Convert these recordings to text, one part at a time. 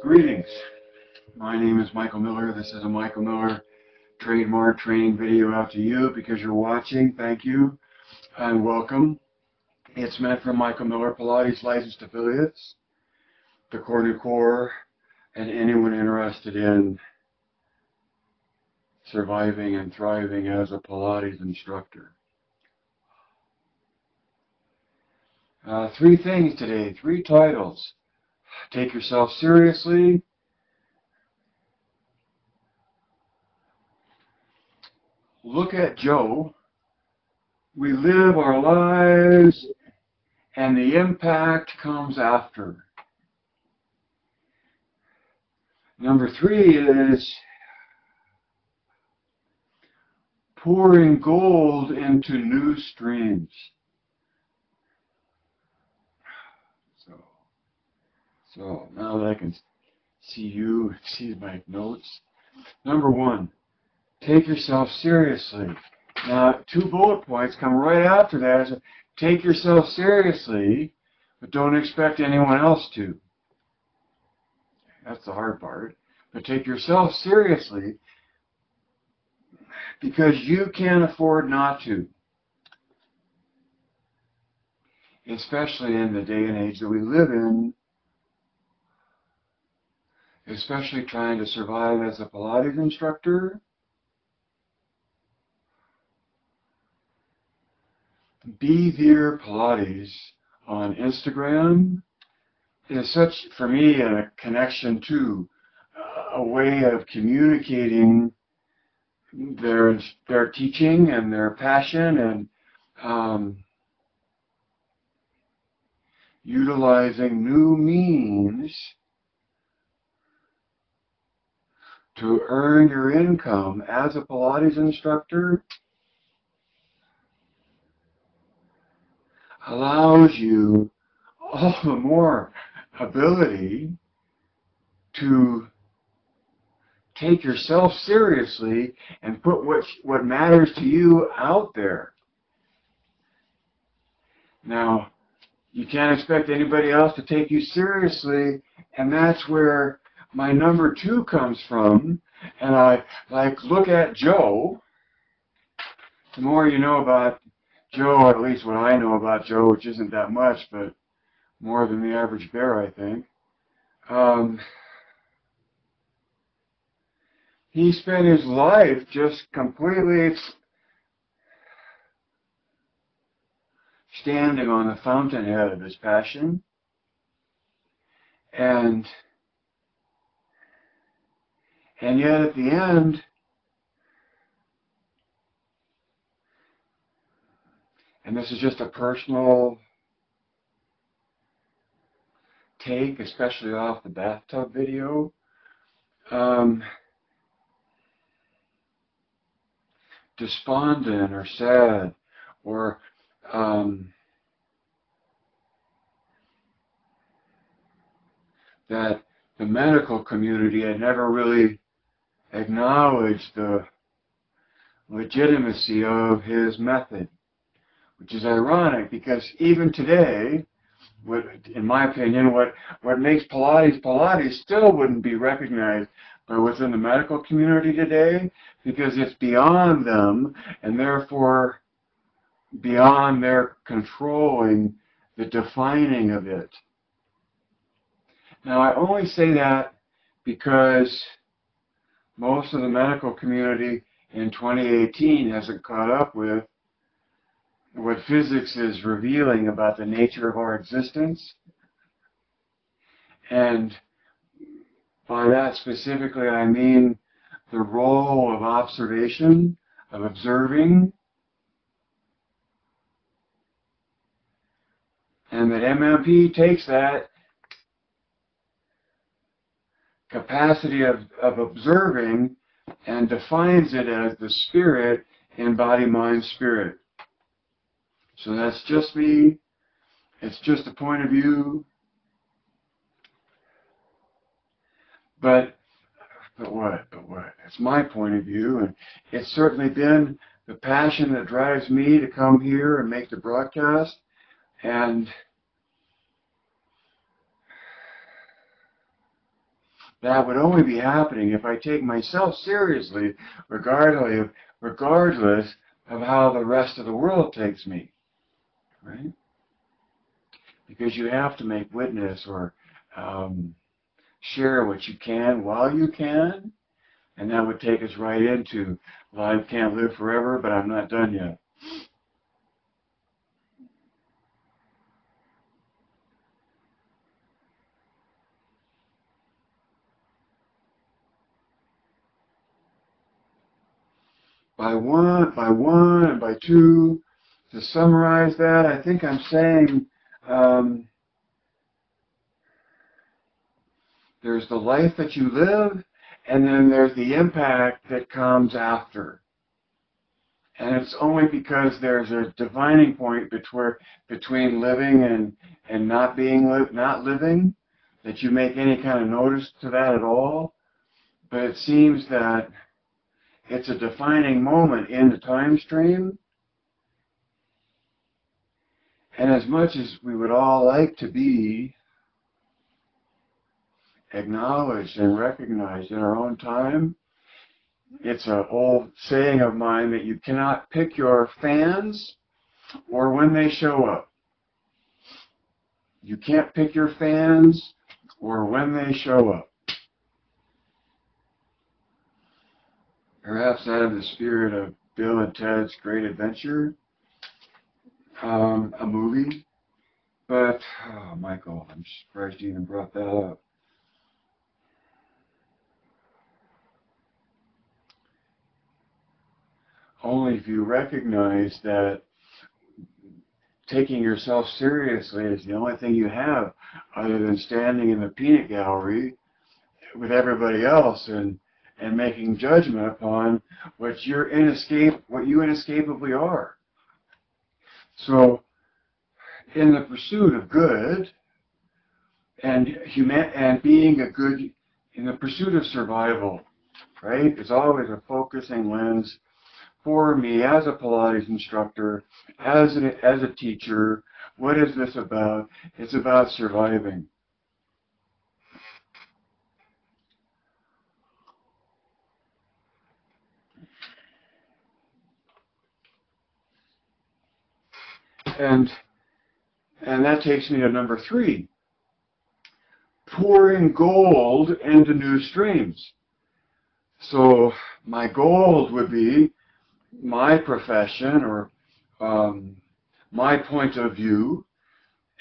Greetings. My name is Michael Miller. This is a Michael Miller trademark training video out to you because you're watching. Thank you and welcome. It's meant for Michael Miller Pilates licensed affiliates, the Cornu Core, and anyone interested in surviving and thriving as a Pilates instructor. Three things today, three titles. Take yourself seriously. Look at Joe. We live our lives and the impact comes after. Number three is pouring gold into new streams. So now that I can see my notes. Number one, take yourself seriously. Now, two bullet points come right after that. Take yourself seriously, but don't expect anyone else to. That's the hard part. But take yourself seriously because you can't afford not to. Especially in the day and age that we live in, especially trying to survive as a Pilates instructor. Be There Pilates on Instagram is such, for me, a connection to a way of communicating their teaching and their passion and utilizing new means to earn your income as a Pilates instructor allows you all the more ability to take yourself seriously and put what matters to you out there. Now, you can't expect anybody else to take you seriously, and that's where my number two comes from. And I look at Joe. The more you know about Joe, or at least what I know about Joe, which isn't that much, but more than the average bear, I think. He spent his life just completely standing on the fountainhead of his passion, and yet at the end, and this is just a personal take, especially off the bathtub video, despondent or sad, or that the medical community had never really acknowledged the legitimacy of his method, which is ironic because even today, in my opinion, what makes Pilates Pilates still wouldn't be recognized by within the medical community today because it's beyond them and therefore beyond their controlling the defining of it. Now, I only say that because most of the medical community in 2018 hasn't caught up with what physics is revealing about the nature of our existence. And by that specifically, I mean the role of observation, of observing, and that MMP takes that capacity of observing and defines it as the spirit in body, mind, spirit. So that's just me. It's just a point of view. But what? It's my point of view, and it's certainly been the passion that drives me to come here and make the broadcast. And that would only be happening if I take myself seriously, regardless of how the rest of the world takes me, right? Because you have to make witness or share what you can while you can, and that would take us right into life can't live forever, but I'm not done yet. By one, and by two, to summarize that, I think I'm saying there's the life that you live, and then there's the impact that comes after. And it's only because there's a dividing point between living and not living that you make any kind of notice to that at all. But it seems that it's a defining moment in the time stream. And as much as we would all like to be acknowledged and recognized in our own time, it's an old saying of mine that you cannot pick your fans or when they show up. You can't pick your fans or when they show up. Perhaps out of the spirit of Bill and Ted's Great Adventure, a movie. But, oh, Michael, I'm surprised you even brought that up. Only if you recognize that taking yourself seriously is the only thing you have other than standing in the peanut gallery with everybody else and making judgment upon what you inescapably are. So, in the pursuit of good and being a good, in the pursuit of survival, right? It's always a focusing lens for me as a Pilates instructor, as a teacher. What is this about? It's about surviving. And that takes me to number 3. Pouring gold into new streams. So my gold would be my profession or my point of view,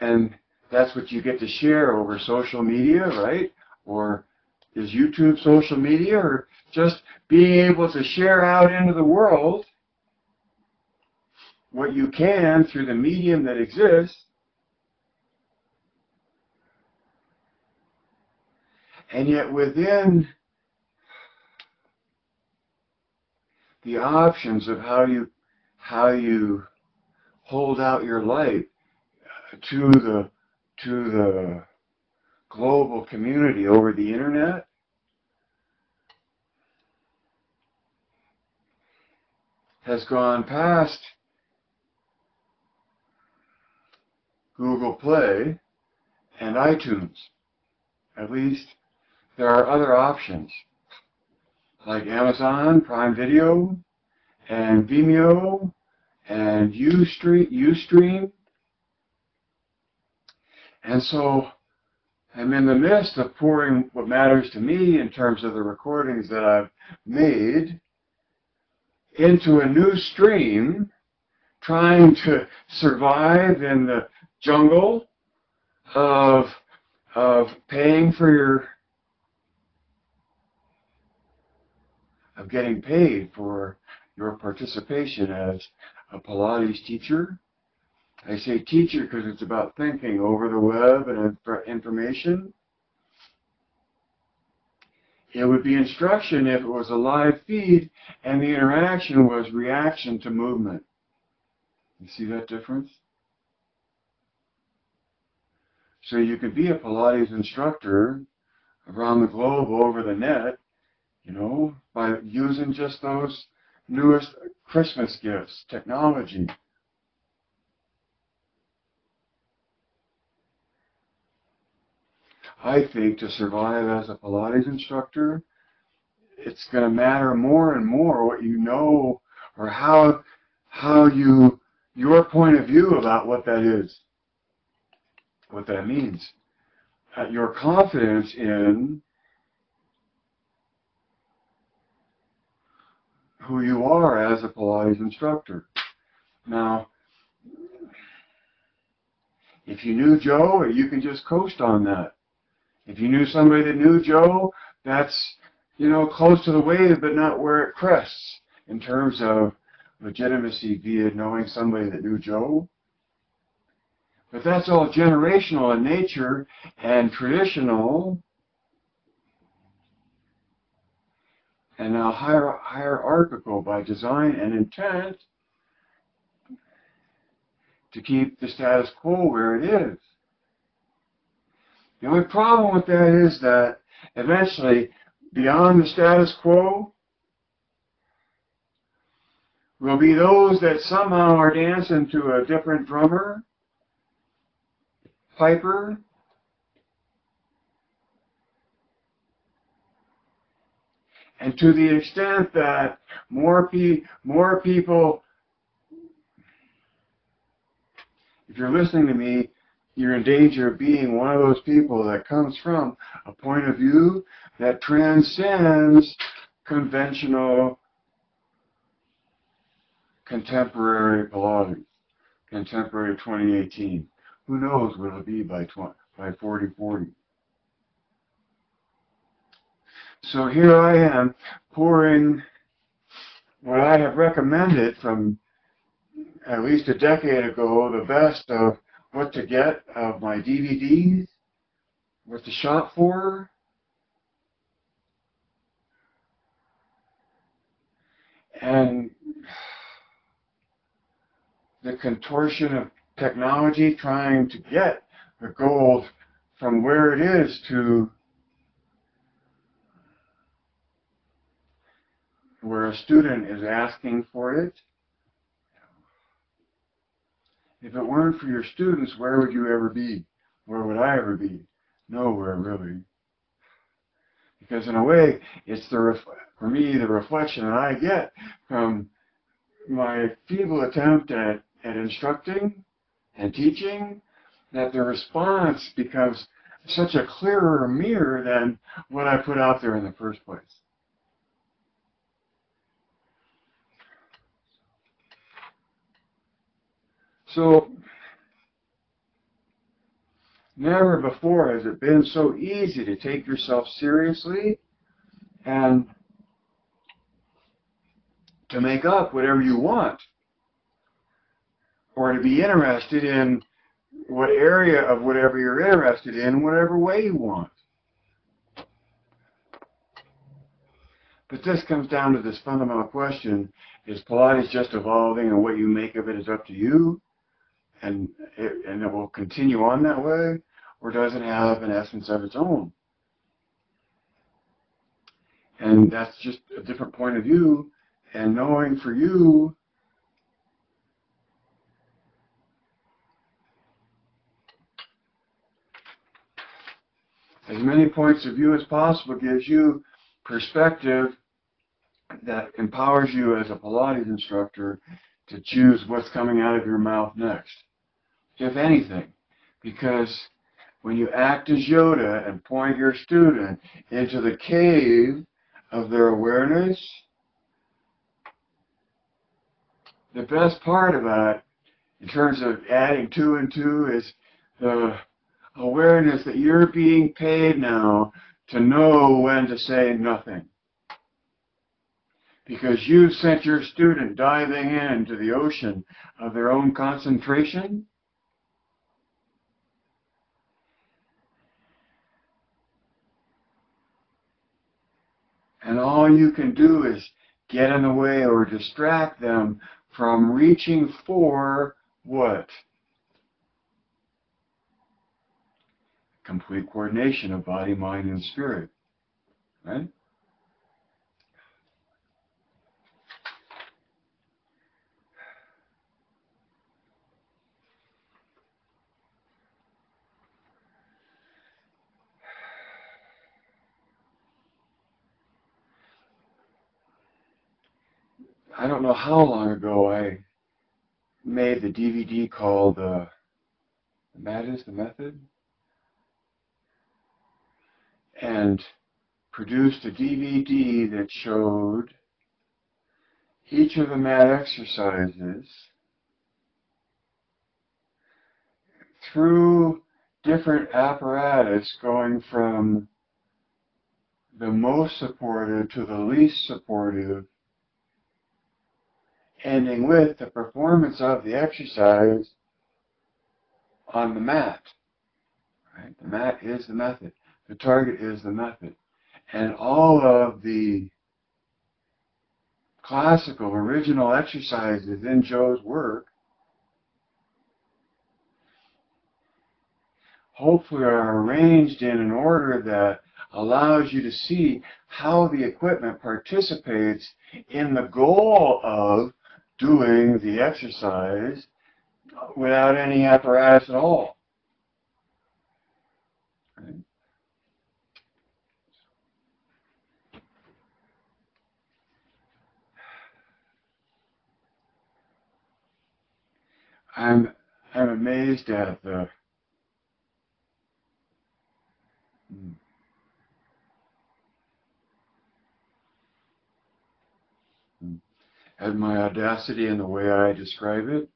and that's what you get to share over social media, right? Or is YouTube social media, or just being able to share out into the world what you can through the medium that exists. And yet within the options of how you hold out your light to the global community over the internet, has gone past Google Play and iTunes. At least there are other options like Amazon Prime Video and Vimeo and Ustream. And so I'm in the midst of pouring what matters to me in terms of the recordings that I've made into a new stream, trying to survive in the jungle of paying for of getting paid for your participation as a Pilates teacher. I say teacher because it's about thinking over the web and information. It would be instruction if it was a live feed and the interaction was reaction to movement. You see that difference? So you could be a Pilates instructor around the globe over the net, by using just those newest Christmas gifts, technology. I think to survive as a Pilates instructor, it's going to matter more and more what you know or your point of view about what that is, what that means. Your confidence in who you are as a Pilates instructor. Now, if you knew Joe, you can just coast on that. If you knew somebody that knew Joe, that's, close to the wave, but not where it crests in terms of legitimacy via knowing somebody that knew Joe. But that's all generational in nature and traditional, and now hierarchical by design and intent to keep the status quo where it is. The only problem with that is that eventually, beyond the status quo, will be those that somehow are dancing to a different drummer, piper, and to the extent that more people, if you're listening to me, you're in danger of being one of those people that comes from a point of view that transcends conventional, contemporary Pilates, contemporary 2018. Who knows what it'll be by 4040. So here I am pouring what I have recommended from at least a decade ago, the best of what to get of my DVDs, what to shop for, and the contortion of technology trying to get the gold from where it is to where a student is asking for it. If it weren't for your students, where would you ever be? Where would I ever be? Nowhere, really. Because in a way, it's for me, the reflection that I get from my feeble attempt at instructing and teaching, that the response becomes such a clearer mirror than what I put out there in the first place. So, never before has it been so easy to take yourself seriously and to make up whatever you want, or to be interested in what area of whatever you're interested in, whatever way you want. But this comes down to this fundamental question: is Pilates just evolving, and what you make of it is up to you, and it will continue on that way, or does it have an essence of its own? And that's just a different point of view, and knowing for you as many points of view as possible gives you perspective that empowers you as a Pilates instructor to choose what's coming out of your mouth next, if anything. Because when you act as Yoda and point your student into the cave of their awareness, the best part about it, in terms of adding 2 and 2, is the awareness that you're being paid now to know when to say nothing. Because you sent your student diving into the ocean of their own concentration, and all you can do is get in the way or distract them from reaching for what? Complete coordination of body, mind, and spirit. Right? I don't know how long ago I made the DVD called That Is the Method, and produced a DVD that showed each of the mat exercises through different apparatus, going from the most supportive to the least supportive, ending with the performance of the exercise on the mat. Right? The mat is the method. The target is the method. And all of the classical original exercises in Joe's work hopefully are arranged in an order that allows you to see how the equipment participates in the goal of doing the exercise without any apparatus at all. Right? I'm amazed at my audacity in the way I describe it,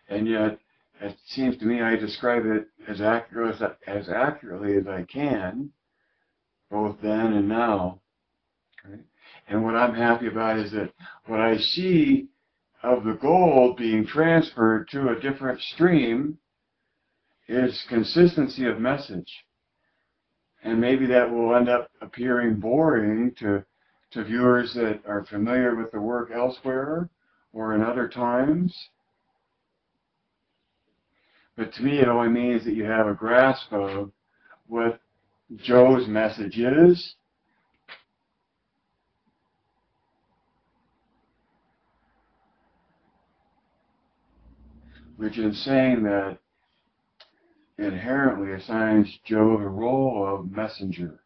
and yet it seems to me I describe it as accurately as I can, both then and now. Right? And what I'm happy about is that what I see of the gold being transferred to a different stream is consistency of message. And maybe that will end up appearing boring to viewers that are familiar with the work elsewhere or in other times. But to me, it only means that you have a grasp of what Joe's message is, which in saying that inherently assigns Joe the role of messenger,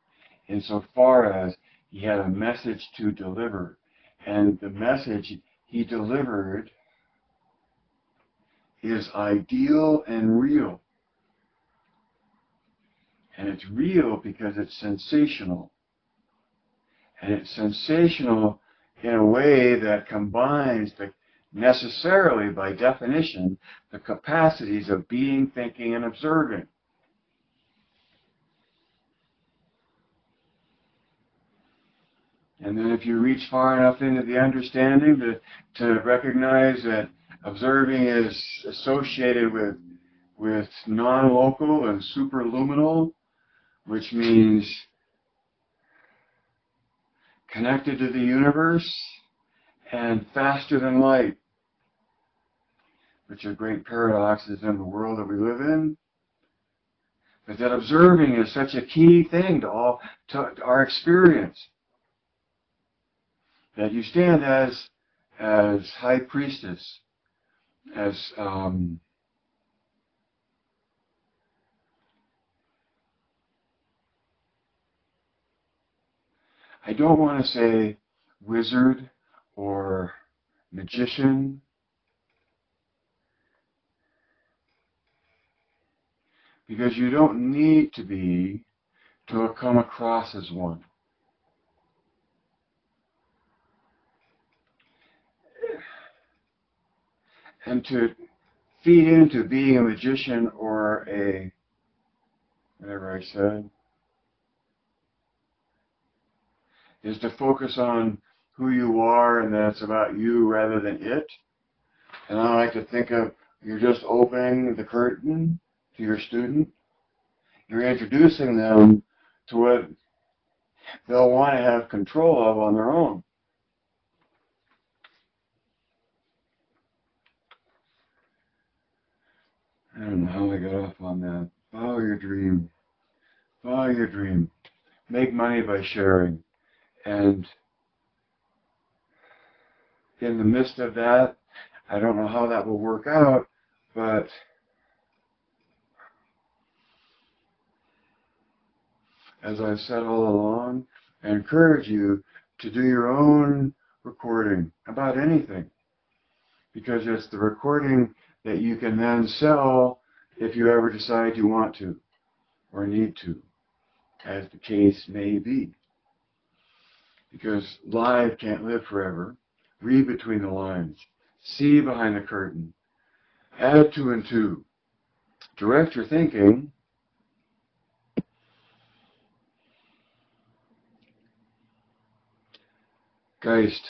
insofar as he had a message to deliver. And the message he delivered is ideal and real. And it's real because it's sensational. And it's sensational in a way that combines necessarily, by definition, the capacities of being, thinking, and observing. And then if you reach far enough into the understanding to recognize that observing is associated with non-local and superluminal, which means connected to the universe and faster than light, which are great paradoxes in the world that we live in. But that observing is such a key thing to our experience, that you stand as high priestess, as I don't want to say wizard or magician, because you don't need to be to come across as one. And to feed into being a magician or a, whatever I said, is to focus on who you are and that it's about you rather than it. And I like to think of, you're just opening the curtain to your student. You're introducing them to what they'll want to have control of on their own. I don't know how I got off on that. Follow your dream. Follow your dream. Make money by sharing. And in the midst of that, I don't know how that will work out, but as I've said all along, I encourage you to do your own recording about anything, because it's the recording that you can then sell if you ever decide you want to or need to, as the case may be. Because live can't live forever. Read between the lines. See behind the curtain. Add two and two. Direct your thinking. Geist